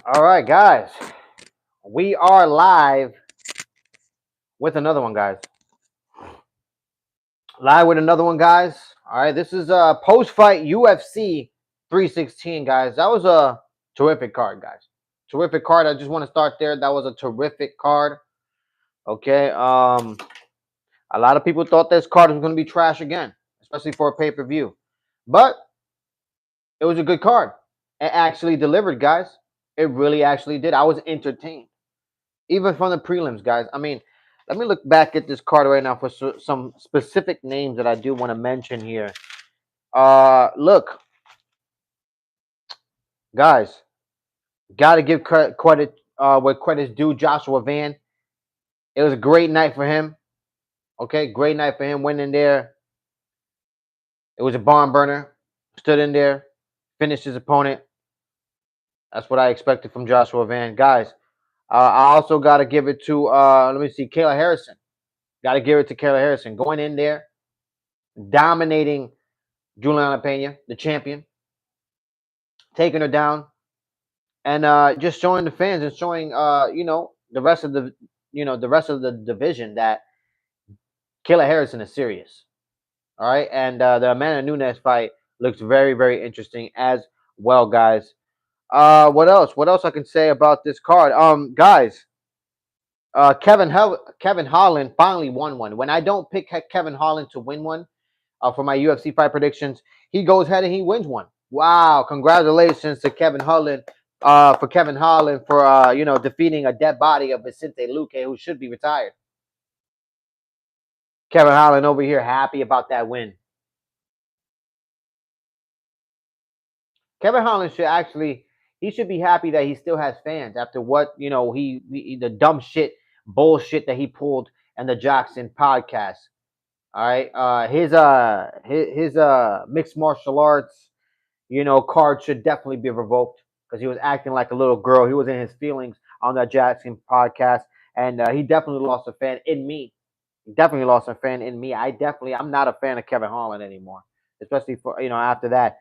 All right, guys. We are live with another one, guys. Live with another one, guys. All right, this is post-fight UFC 316, guys. That was a terrific card, guys. Terrific card. I just want to start there. That was a terrific card. Okay. A lot of people thought this card was going to be trash again, especially for a pay-per-view. But it was a good card. It actually delivered, guys. It really actually did. I was entertained. Even from the prelims, guys. I mean, let me look back at this card right now for some specific names that I do want to mention here. Look, guys, got to give credit where credit's due. Joshua Van. It was a great night for him. Okay, great night for him. Went in there. It was a barn burner. Stood in there, finished his opponent. That's what I expected from Joshua Van, guys. I also got to give it to let me see, Kayla Harrison. Got to give it to Kayla Harrison going in there, dominating Juliana Pena, the champion, taking her down, and just showing the fans and showing the rest of the division that Kayla Harrison is serious. All right, and the Amanda Nunes fight looks very, very interesting as well, guys. What else? What else I can say about this card? Guys, Kevin Holland finally won one. When I don't pick Kevin Holland to win one for my UFC fight predictions, he goes ahead and he wins one. Wow! Congratulations to Kevin Holland. For Kevin Holland for defeating a dead body of Vicente Luque, who should be retired. Kevin Holland over here happy about that win. Kevin Holland should be happy that he still has fans after what he the dumb shit bullshit that he pulled in the Jackson podcast. All right, his mixed martial arts card should definitely be revoked because he was acting like a little girl. He was in his feelings on that Jackson podcast, and he definitely lost a fan in me. He definitely lost a fan in me. I'm not a fan of Kevin Holland anymore, especially for after that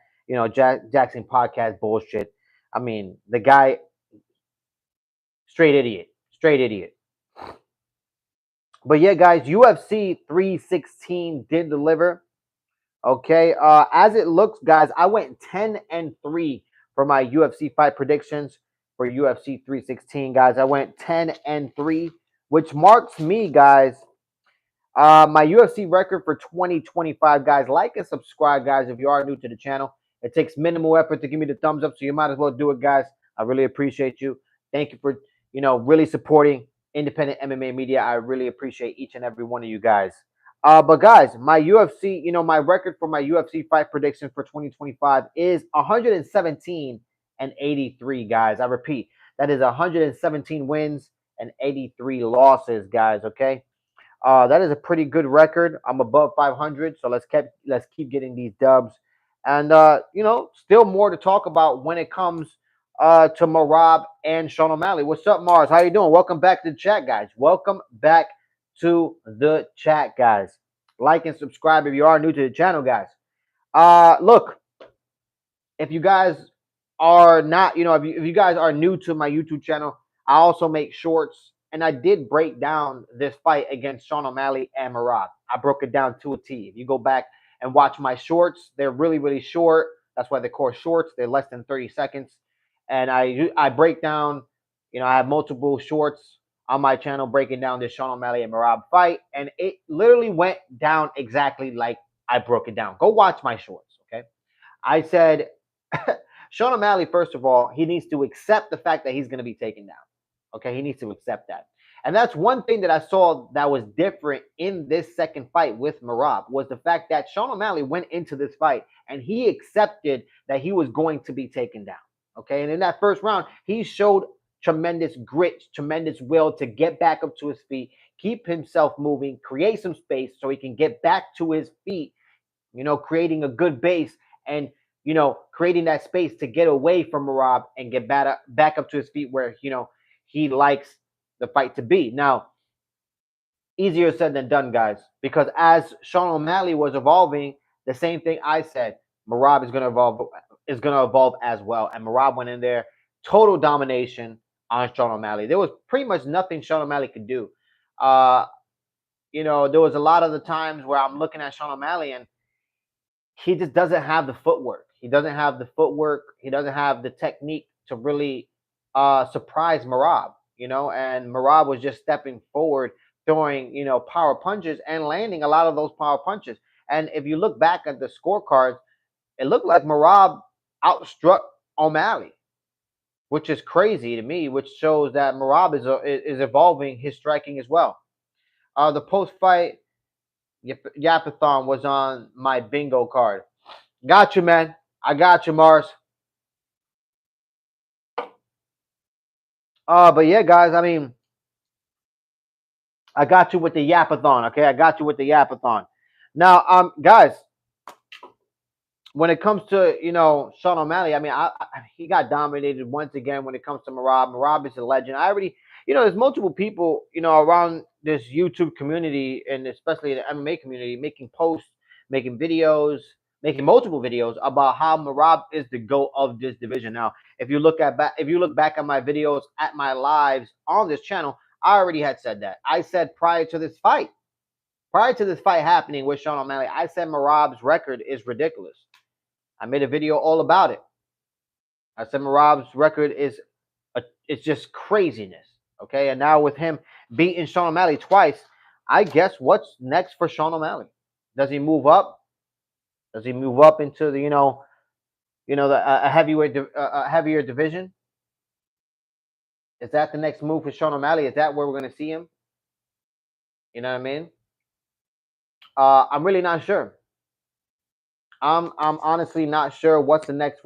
Jackson podcast bullshit. I mean, the guy, straight idiot. But yeah, guys, UFC 316 did deliver. Okay, as it looks, guys, I went 10-3 for my UFC fight predictions for UFC 316, guys. I went 10-3, which marks me, guys, my UFC record for 2025, guys. Like and subscribe, guys, if you are new to the channel. It takes minimal effort to give me the thumbs up, so you might as well do it, guys. I really appreciate you. Thank you for, really supporting independent MMA media. I really appreciate each and every one of you guys. But guys, my UFC, my record for my UFC fight prediction for 2025 is 117-83, guys. I repeat, that is 117 wins and 83 losses, guys. Okay, that is a pretty good record. I'm above 500, so let's keep getting these dubs, and still more to talk about when it comes to Marab and Sean O'Malley. What's up, Mars? How you doing? Welcome back to the chat, guys. Welcome back to the chat, guys. Like and subscribe if you are new to the channel, guys. Look, if you guys are not, if you guys are new to my YouTube channel, I also make shorts, and I did break down this fight against Sean O'Malley and Marab. I broke it down to a T. If you go back and watch my shorts, they're really, really short. That's why they're called shorts. They're less than 30 seconds. And I break down, I have multiple shorts on my channel breaking down this Sean O'Malley and Marab fight, and it literally went down exactly like I broke it down. Go watch my shorts, okay? I said Sean O'Malley, first of all, he needs to accept the fact that he's going to be taken down. Okay, he needs to accept that. And that's one thing that I saw that was different in this second fight with Marab was the fact that Sean O'Malley went into this fight and he accepted that he was going to be taken down. Okay, and in that first round, he showed tremendous grit, tremendous will to get back up to his feet, keep himself moving, create some space so he can get back to his feet, creating a good base and, creating that space to get away from Marab and get back up to his feet where, he likes the fight to be. Now, easier said than done, guys, because as Sean O'Malley was evolving, the same thing I said, Marab is going to evolve as well. And Marab went in there total domination on Sean O'Malley. There was pretty much nothing Sean O'Malley could do. Uh, there was a lot of the times where I'm looking at Sean O'Malley and he just doesn't have the footwork. He doesn't have the footwork. He doesn't have the technique to really surprise Marab. And Marab was just stepping forward, throwing power punches and landing a lot of those power punches. And if you look back at the scorecards, it looked like Marab outstruck O'Malley, which is crazy to me, which shows that Marab is evolving his striking as well. The post fight Yapathon was on my bingo card. Got you, man. I got you, Mars. But yeah, guys, I mean, I got you with the Yapathon, okay? I got you with the Yapathon. Now, guys, when it comes to Sean O'Malley, I mean, he got dominated once again when it comes to Marab. Marab is a legend. I already, there's multiple people around this YouTube community and especially the MMA community making posts, making videos, making multiple videos about how Marab is the GOAT of this division. Now, if you look back at my videos at my lives on this channel, I already had said that. I said prior to this fight happening with Sean O'Malley, I said Marab's record is ridiculous. I made a video all about it. I said Marab's record it's just craziness. Okay, and now with him beating Sean O'Malley twice, I guess what's next for Sean O'Malley? Does he move up? Does he move up into the a heavier division? Is that the next move for Sean O'Malley? Is that where we're going to see him? You know what I mean? I'm really not sure. I'm honestly not sure what's the next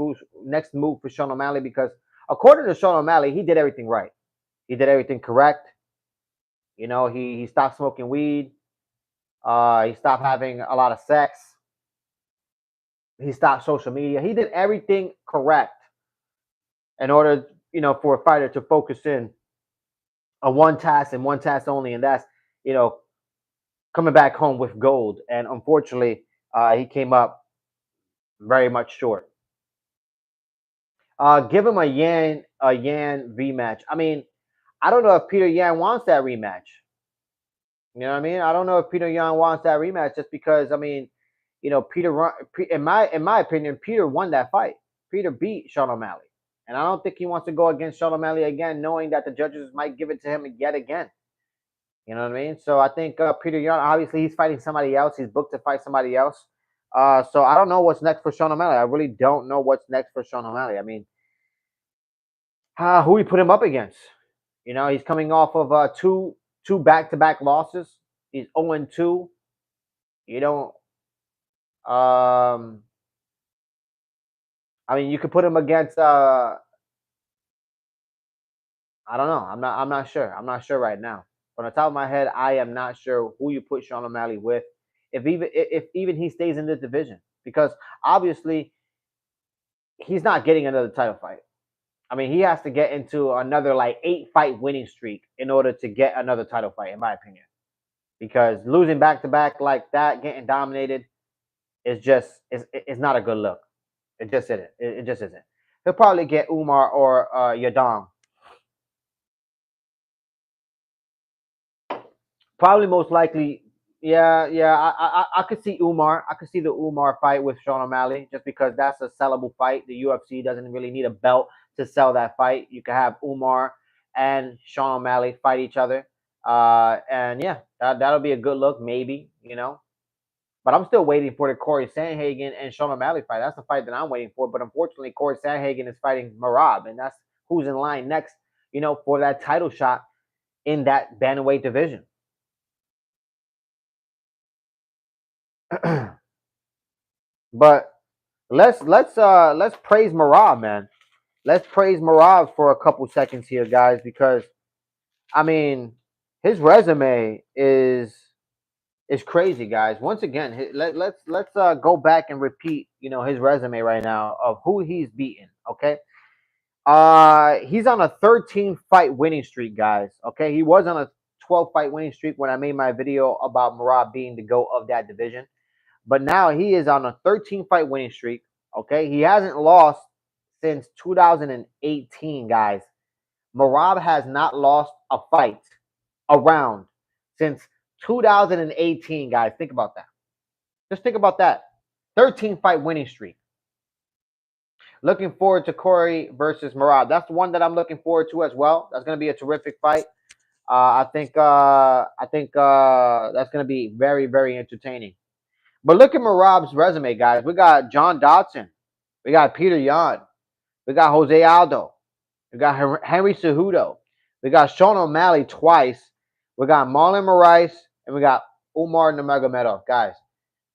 move for Sean O'Malley because according to Sean O'Malley, he did everything right. He did everything correct. He stopped smoking weed. He stopped having a lot of sex. He stopped social media. He did everything correct in order, for a fighter to focus in on one task and one task only, and that's, coming back home with gold. And unfortunately, he came up very much short. Give him a Yan rematch. I mean, I don't know if Peter Yan wants that rematch. You know what I mean? I don't know if Peter Yan wants that rematch just because I mean, Peter in my opinion, Peter won that fight. Peter beat Sean O'Malley, and I don't think he wants to go against Sean O'Malley again, knowing that the judges might give it to him yet again. You know what I mean? So I think Peter Yan, obviously, he's fighting somebody else. He's booked to fight somebody else. So I don't know what's next for Sean O'Malley. I really don't know what's next for Sean O'Malley. I mean, who we put him up against? He's coming off of two back-to-back losses. He's 0-2. You don't. I mean, you could put him against. I don't know. I'm not sure. I'm not sure right now. On the top of my head, I am not sure who you put Sean O'Malley with. If even he stays in this division, because obviously he's not getting another title fight. I mean, he has to get into another like 8-fight winning streak in order to get another title fight, in my opinion. Because losing back to back like that, getting dominated, is it's not a good look. It just isn't. It just isn't. He'll probably get Umar or Yadam. Probably most likely, yeah. I could see Umar. I could see the Umar fight with Sean O'Malley just because that's a sellable fight. The UFC doesn't really need a belt to sell that fight. You could have Umar and Sean O'Malley fight each other. And yeah, that'll be a good look, maybe. But I'm still waiting for the Corey Sandhagen and Sean O'Malley fight. That's the fight that I'm waiting for. But unfortunately, Corey Sandhagen is fighting Marab, and that's who's in line next, for that title shot in that bantamweight division. But let's praise Marab, man. Let's praise Marab for a couple seconds here, guys, because I mean his resume is crazy, guys. Once again, let's go back and repeat, his resume right now of who he's beaten. Okay, he's on a 13-fight winning streak, guys. Okay, he was on a 12-fight winning streak when I made my video about Marab being the GOAT of that division. But now he is on a 13-fight winning streak. Okay, he hasn't lost since 2018, guys. Merab has not lost a fight around since 2018, guys. Think about that. Just think about that. 13 fight winning streak. Looking forward to Corey versus Merab. That's the one that I'm looking forward to as well. That's going to be a terrific fight. I think that's going to be very, very entertaining. But look at Merab's resume, guys. We got John Dodson. We got Peter Yan. We got Jose Aldo. We got Henry Cejudo. We got Sean O'Malley twice. We got Marlon Moraes. And we got Umar Nurmagomedov. Guys,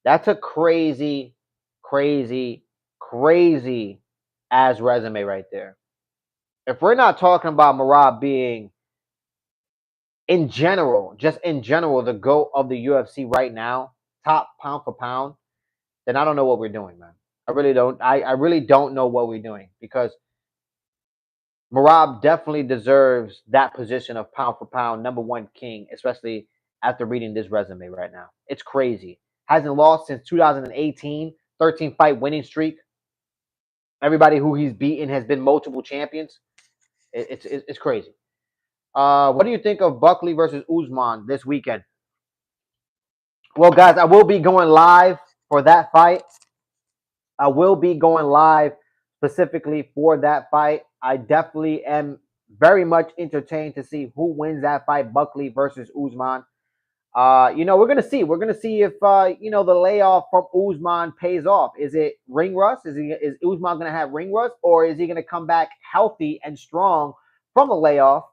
that's a crazy, crazy, crazy ass resume right there. If we're not talking about Merab being, in general, just in general, the GOAT of the UFC right now, top pound for pound, then I don't know what we're doing, man. I really don't. I really don't know what we're doing, because Merab definitely deserves that position of pound for pound #1 king, especially after reading this resume right now. It's crazy. Hasn't lost since 2018, 13 fight winning streak. Everybody who he's beaten has been multiple champions. It's crazy. What do you think of Buckley versus Usman this weekend? Well, guys, I will be going live for that fight. I will be going live specifically for that fight. I definitely am very much entertained to see who wins that fight, Buckley versus Usman. We're gonna see. We're gonna see if the layoff from Usman pays off. Is it ring rust? Is Usman gonna have ring rust, or is he gonna come back healthy and strong from the layoff?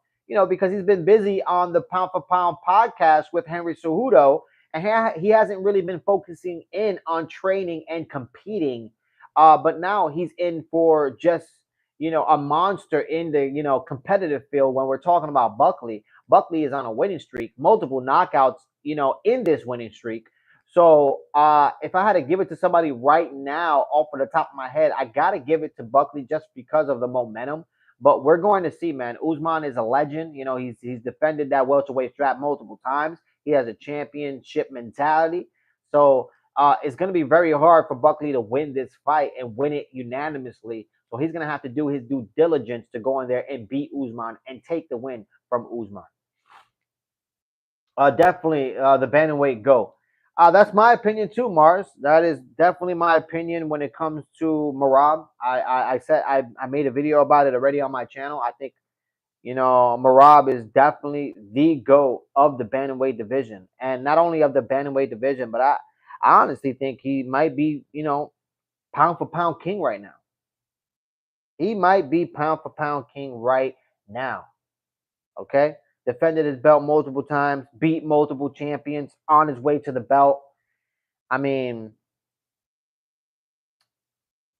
Because he's been busy on the Pound for Pound podcast with Henry Cejudo, and he hasn't really been focusing in on training and competing. But now he's in for just a monster in the competitive field. When we're talking about Buckley, Buckley is on a winning streak, multiple knockouts, in this winning streak. So if I had to give it to somebody right now, off of the top of my head, I gotta give it to Buckley just because of the momentum. But we're going to see, man. Usman is a legend. He's defended that welterweight strap multiple times. He has a championship mentality. So it's going to be very hard for Buckley to win this fight and win it unanimously. So he's going to have to do his due diligence to go in there and beat Usman and take the win from Usman. Definitely the bantamweight go. That's my opinion too, Mars. That is definitely my opinion when it comes to Merab. I said I made a video about it already on my channel. I think Merab is definitely the GOAT of the bantamweight division, and not only of the bantamweight division, but I honestly think he might be pound for pound king right now. He might be pound for pound king right now. Okay. Defended his belt multiple times, beat multiple champions, on his way to the belt. I mean,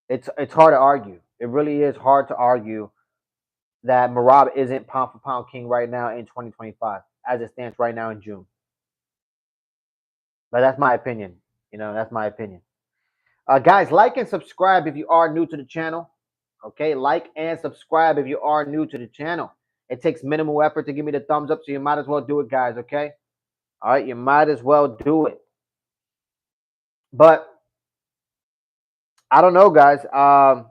it's hard to argue. It really is hard to argue that Merab isn't pound for pound king right now in 2025, as it stands right now in June. But that's my opinion. That's my opinion. Guys, like and subscribe if you are new to the channel. Okay, like and subscribe if you are new to the channel. It takes minimal effort to give me the thumbs up, so you might as well do it, guys. Okay. All right, you might as well do it. But I don't know, guys. And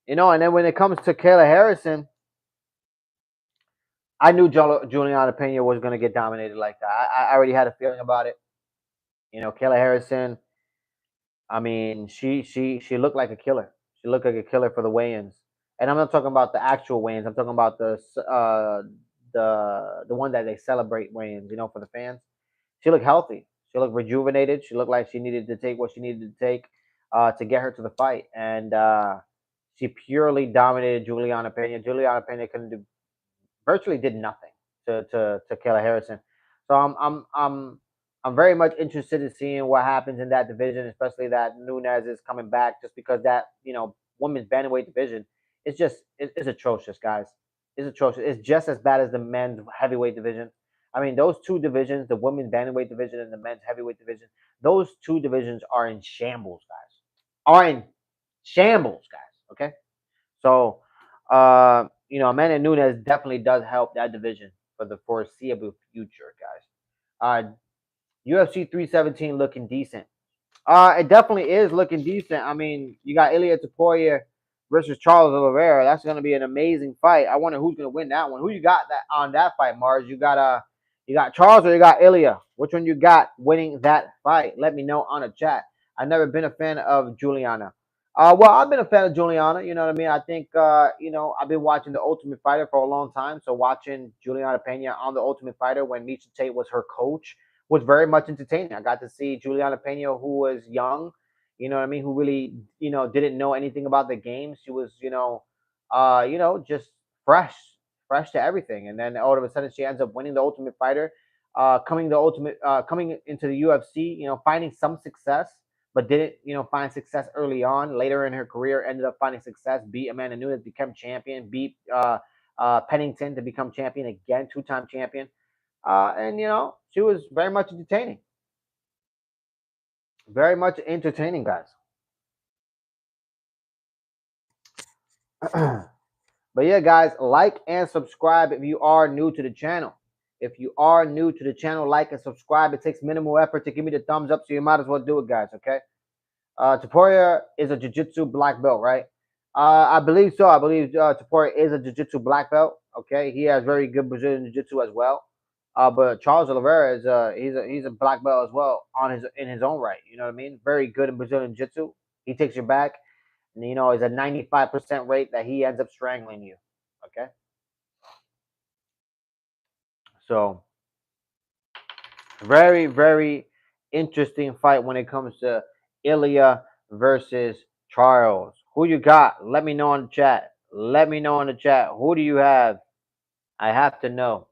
then when it comes to Kayla Harrison, I knew Juliana Pena was going to get dominated like that. I already had a feeling about it. Kayla Harrison. I mean, she looked like a killer. She looked like a killer for the weigh-ins, and I'm not talking about the actual weigh-ins. I'm talking about the one that they celebrate weigh-ins. For the fans. She looked healthy. She looked rejuvenated. She looked like she needed to take what she needed to take to get her to the fight, and she purely dominated Juliana Pena. Juliana Pena couldn't do virtually did nothing to Kayla Harrison. So I'm very much interested in seeing what happens in that division, especially that Nunes is coming back, just because that women's bantamweight division it's atrocious, guys. It's atrocious. It's just as bad as the men's heavyweight division. I mean, those two divisions, the women's bantamweight division and the men's heavyweight division, those two divisions are in shambles, guys. Are in shambles, guys. Okay, so Amanda Nunes definitely does help that division for the foreseeable future, guys. UFC 317 looking decent. It definitely is looking decent. I mean, you got Ilia Topuria versus Charles Oliveira. That's going to be an amazing fight. I wonder who's going to win that one. Who you got that on that fight, Mars? You got Charles or you got Ilya? Which one you got winning that fight? Let me know on the chat. I've never been a fan of Juliana. Well, I've been a fan of Juliana. You know what I mean? I think I've been watching The Ultimate Fighter for a long time. So watching Juliana Pena on The Ultimate Fighter when Misha Tate was her coach was very much entertaining. I got to see Juliana Pena, who was young, you know what I mean, who really, didn't know anything about the game. She was, just fresh, fresh to everything. And then all of a sudden she ends up winning the Ultimate Fighter, coming into the UFC, finding some success, but didn't, find success early on. Later in her career, ended up finding success, beat Amanda Nunes, become champion, beat Pennington to become champion again, two-time champion. And she was very much entertaining. Very much entertaining, guys. But yeah, guys, like and subscribe if you are new to the channel. If you are new to the channel, like and subscribe. It takes minimal effort to give me the thumbs up, so you might as well do it, guys, okay? Taporia is a jiu-jitsu black belt, right? I believe so. I believe Taporia is a jiu-jitsu black belt, okay? He has very good Brazilian jiu-jitsu as well. But Charles Oliveira is he's a black belt as well in his own right. You know what I mean? Very good in Brazilian jiu-jitsu. He takes your back. And, it's a 95% rate that he ends up strangling you. Okay. So, very, very interesting fight when it comes to Ilya versus Charles. Who you got? Let me know in the chat. Let me know in the chat. Who do you have? I have to know.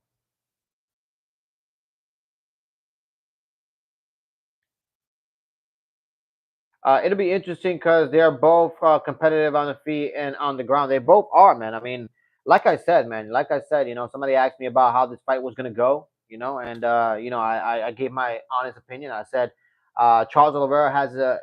It'll be interesting because they're both competitive on the feet and on the ground. They both are, man. I mean, like I said, man. Like I said, somebody asked me about how this fight was gonna go, and I gave my honest opinion. I said Charles Oliveira has a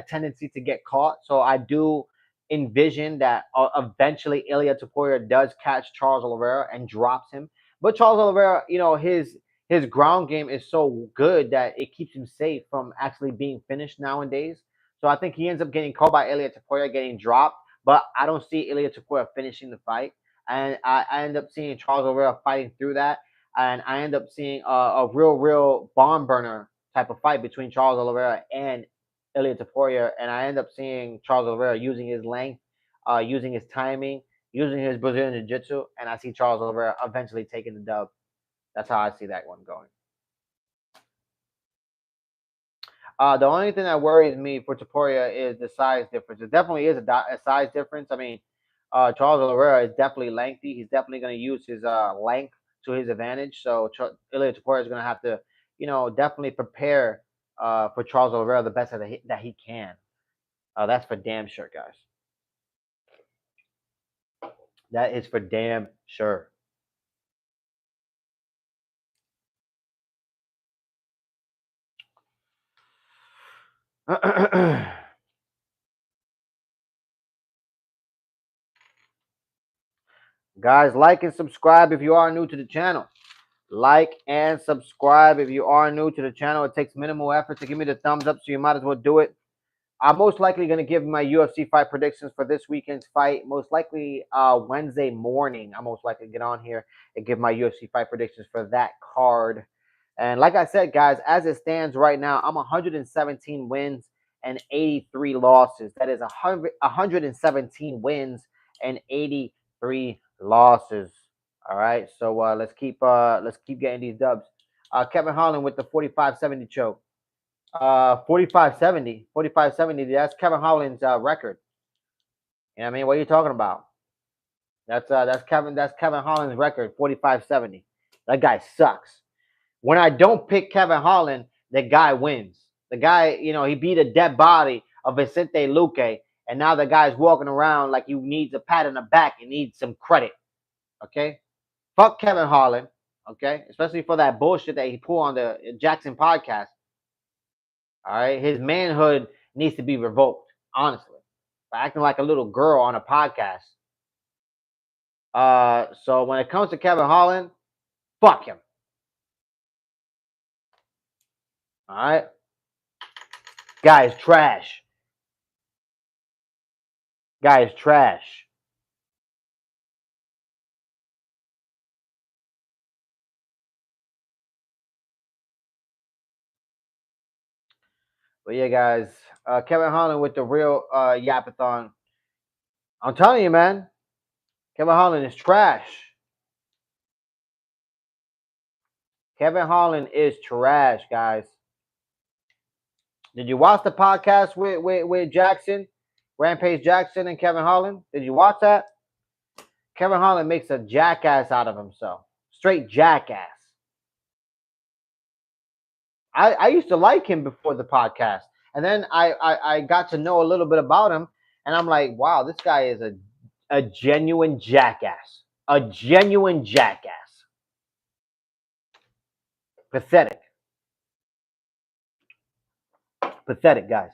tendency to get caught, so I do envision that eventually Ilya Topuria does catch Charles Oliveira and drops him. But Charles Oliveira, his ground game is so good that it keeps him safe from actually being finished nowadays. So I think he ends up getting caught by Ilya Taporia, getting dropped. But I don't see Ilya Taporia finishing the fight. And I end up seeing Charles Oliveira fighting through that. And I end up seeing a real barn burner type of fight between Charles Oliveira and Ilya Taporia. And I end up seeing Charles Oliveira using his length, using his timing, using his Brazilian Jiu Jitsu. And I see Charles Oliveira eventually taking the dub. That's how I see that one going. The only thing that worries me for Taporia is the size difference. It definitely is a size difference. I mean, Charles Oliveira is definitely lengthy. He's definitely going to use his length to his advantage. So Ilya Taporia is going to have to, definitely prepare for Charles Oliveira the best that he can. That's for damn sure, guys. That is for damn sure. Guys, like and subscribe if you are new to the channel. Like and subscribe if you are new to the channel. It takes minimal effort to give me the thumbs up, so you might as well do it. I'm most likely going to give my UFC fight predictions for this weekend's fight. Most likely Wednesday morning. I'm most likely to get on here and give my UFC fight predictions for that card. And like I said, guys, as it stands right now, I'm 117 wins and 83 losses. That is 117 wins and 83 losses. All right, so let's keep getting these dubs. Kevin Holland with the 45-70 choke. 45-70. 45-70. That's Kevin Holland's record. You know what I mean? What are you talking about? That's Kevin Holland's record, 45-70. That guy sucks. When I don't pick Kevin Holland, the guy wins. The guy, he beat a dead body of Vicente Luque, and now the guy's walking around like he needs a pat on the back and needs some credit. Okay? Fuck Kevin Holland. Okay? Especially for that bullshit that he pulled on the Jackson podcast. All right, his manhood needs to be revoked. Honestly, for acting like a little girl on a podcast. So when it comes to Kevin Holland, fuck him. All right, guys, trash. Guy is trash. But yeah, guys, Kevin Holland with the real Yapathon. I'm telling you, man, Kevin Holland is trash. Kevin Holland is trash, guys. Did you watch the podcast with Jackson, Rampage Jackson and Kevin Holland? Did you watch that? Kevin Holland makes a jackass out of himself. Straight jackass. I used to like him before the podcast. And then I got to know a little bit about him. And I'm like, wow, this guy is a genuine jackass. A genuine jackass. Pathetic. Pathetic, guys.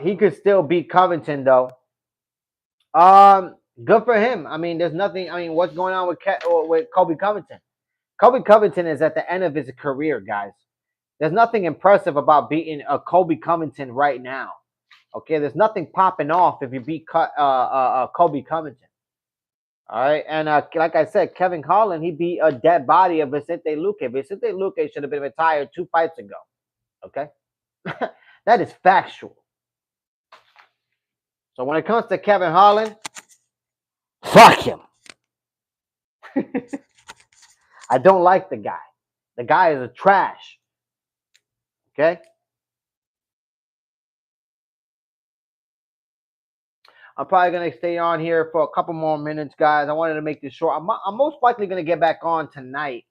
He could still beat Covington, though. Good for him. I mean, there's nothing. I mean, what's going on with Kobe Covington? Kobe Covington is at the end of his career, guys. There's nothing impressive about beating a Kobe Covington right now. Okay, there's nothing popping off if you beat Kobe Covington. All right, and like I said, Kevin Holland, he beat a dead body of Vicente Luque. Vicente Luque should have been retired 2 fights ago. Okay, that is factual. So when it comes to Kevin Holland, fuck him. I don't like the guy. The guy is a trash. Okay. I'm probably going to stay on here for a couple more minutes, guys. I wanted to make this short. I'm most likely going to get back on tonight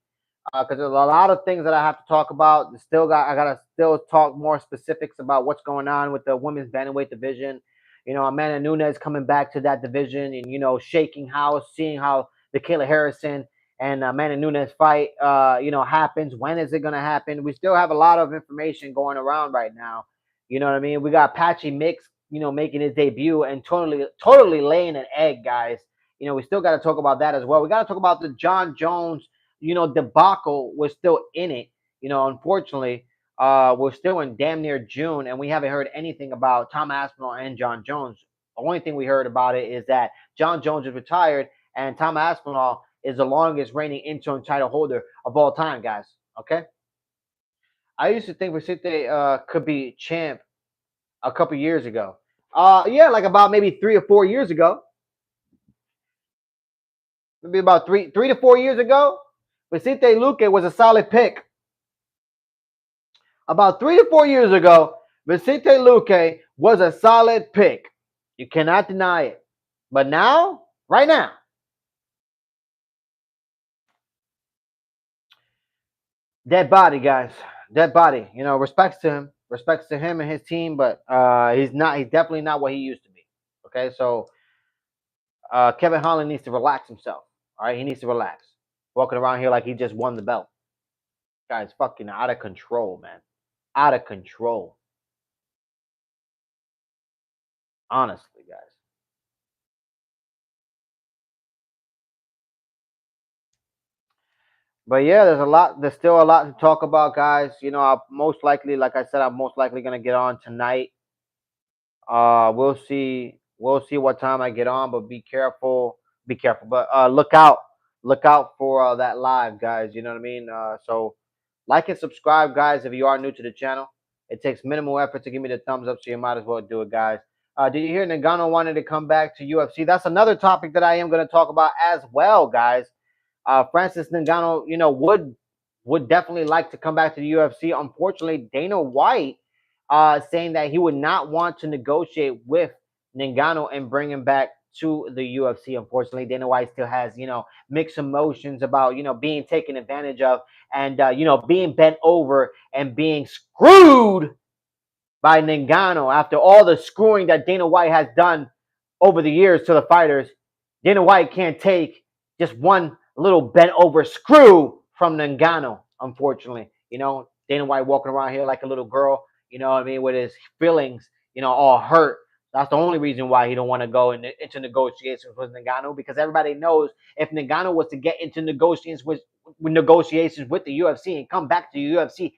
because there's a lot of things that I have to talk about. I got to still talk more specifics about what's going on with the women's bantamweight division. You know, Amanda Nunes coming back to that division and, you know, shaking house, seeing how the Kayla Harrison and Amanda Nunes fight, happens. When is it going to happen? We still have a lot of information going around right now. You know what I mean? We got Patchy Mix, making his debut and totally laying an egg, guys. We still got to talk about that as well. We got to talk about the John Jones, debacle. We're still in it. Unfortunately, we're still in damn near June, and we haven't heard anything about Tom Aspinall and John Jones. The only thing we heard about it is that John Jones is retired, and Tom Aspinall is the longest reigning interim title holder of all time, guys. Okay? I used to think Vicente could be champ a couple years ago. Yeah, like about maybe 3 or 4 years ago. Maybe about three to 4 years ago. Vicente Luque was a solid pick. About 3 to 4 years ago, Vicente Luque was a solid pick. You cannot deny it. But now, right now, dead body, guys. Dead body. Respects to him and his team, but he's definitely not what he used to be. Okay, so Kevin Holland needs to relax himself. All right, he needs to relax. Walking around here like he just won the belt. Guy's fucking out of control, man. Out of control. Honestly, guys. But yeah, there's still a lot to talk about, guys. I'll most likely, like I said, I'm most likely gonna get on tonight. We'll see what time I get on, but be careful. Be careful. But look out for that live, guys. You know what I mean? So like and subscribe, guys, if you are new to the channel. It takes minimal effort to give me the thumbs up, so you might as well do it, guys. Did you hear Ngannou wanted to come back to UFC? That's another topic that I am going to talk about as well, guys. Francis Ngannou, would definitely like to come back to the UFC. Unfortunately, Dana White saying that he would not want to negotiate with Ngannou and bring him back to the UFC. Unfortunately, Dana White still has, mixed emotions about, being taken advantage of and, being bent over and being screwed by Ngannou after all the screwing that Dana White has done over the years to the fighters. Dana White can't take just one little bent over screw from Ngannou, unfortunately. Dana White walking around here like a little girl, with his feelings, all hurt. That's the only reason why he don't want to go into negotiations with Ngannou, because everybody knows if Ngannou was to get into negotiations with the UFC and come back to the UFC,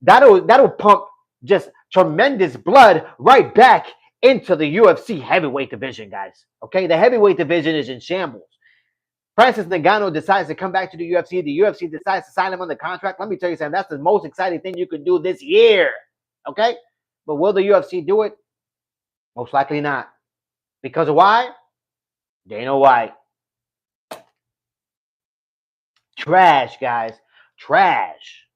that'll pump just tremendous blood right back into the UFC heavyweight division, guys. Okay, the heavyweight division is in shambles. Francis Ngannou decides to come back to the UFC. The UFC decides to sign him on the contract. Let me tell you something. That's the most exciting thing you could do this year. Okay? But will the UFC do it? Most likely not. Because of why? Dana White. Trash, guys. Trash.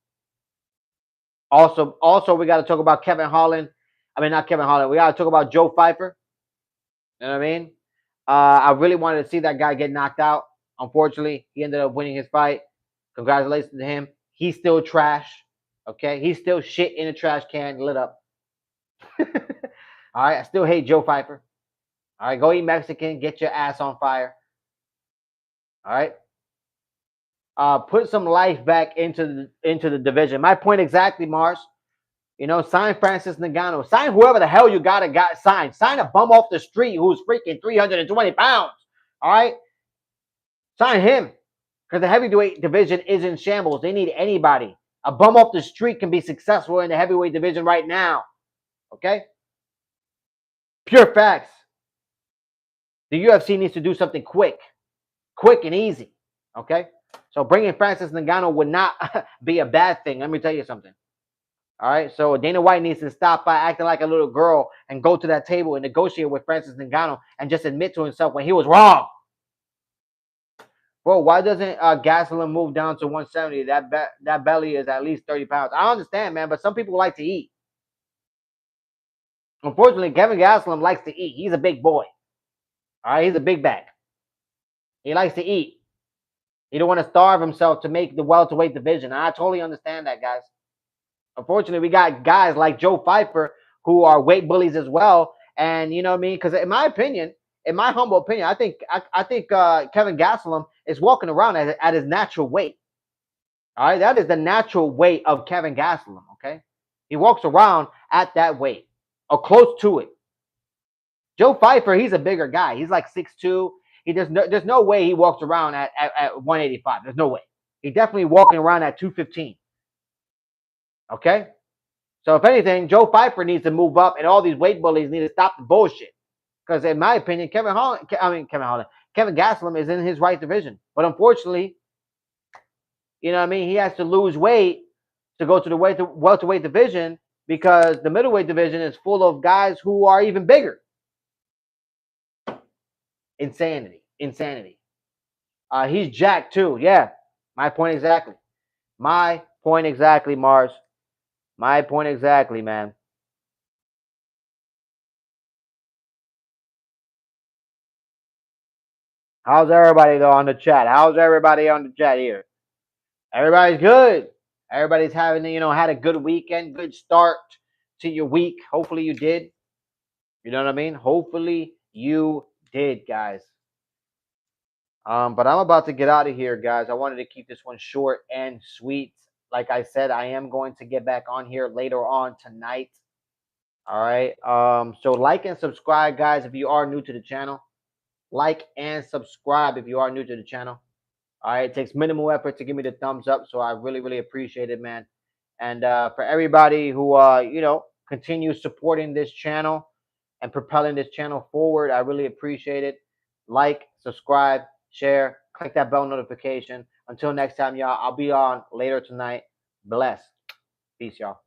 Also, we got to talk about Kevin Holland. I mean, not Kevin Holland. We got to talk about Joe Pfeiffer. You know what I mean? I really wanted to see that guy get knocked out. Unfortunately, he ended up winning his fight. Congratulations to him. He's still trash. Okay, he's still shit in a trash can, lit up. All right, I still hate Joe Pfeiffer. All right, go eat Mexican, get your ass on fire. All right, put some life back into the division. My point exactly, Mars. You know, sign Francis Ngannou. Sign whoever the hell you got sign. Sign a bum off the street who's freaking 320 pounds. All right, sign him because the heavyweight division is in shambles. They need anybody. A bum off the street can be successful in the heavyweight division right now. Okay, pure facts. The UFC needs to do something quick and easy. Okay, so bringing Francis Ngannou would not be a bad thing. Let me tell you something. All right, so Dana White needs to stop by acting like a little girl and go to that table and negotiate with Francis Ngannou and just admit to himself when he was wrong. Bro, why doesn't Gastelum move down to 170? That belly is at least 30 pounds. I understand, man, but some people like to eat. Unfortunately, Kevin Gastelum likes to eat. He's a big boy. All right, he's a big bag. He likes to eat. He don't want to starve himself to make the welterweight division. I totally understand that, guys. Unfortunately, we got guys like Joe Pfeiffer who are weight bullies as well. And you know what I mean? Because in my opinion, in my humble opinion, I think Kevin Gastelum is walking around at his natural weight. All right, that is the natural weight of Kevin Gastelum. Okay, he walks around at that weight or close to it. Joe Pfeiffer, he's a bigger guy. He's like 6'2". There's no way he walks around at 185. There's no way. He's definitely walking around at 215. Okay? So if anything, Joe Pfeiffer needs to move up and all these weight bullies need to stop the bullshit. Because in my opinion, Kevin Gastelum is in his right division. But unfortunately, you know what I mean, he has to lose weight to go to the welterweight division because the middleweight division is full of guys who are even bigger. Insanity. He's jacked too. Yeah. My point exactly. My point exactly, Mars. My point exactly, man. How's everybody though on the chat? How's everybody on the chat here? Everybody's good. Everybody's having, had a good weekend, good start to your week. Hopefully you did. You know what I mean? Hopefully you did, guys. But I'm about to get out of here, guys. I wanted to keep this one short and sweet. Like I said, I am going to get back on here later on tonight. All right. So like and subscribe, guys, if you are new to the channel. Like and subscribe if you are new to the channel. All right. It takes minimal effort to give me the thumbs up. So I really, really appreciate it, man. And for everybody who, continues supporting this channel and propelling this channel forward, I really appreciate it. Like, subscribe, share, click that bell notification. Until next time, y'all, I'll be on later tonight. Bless. Peace, y'all.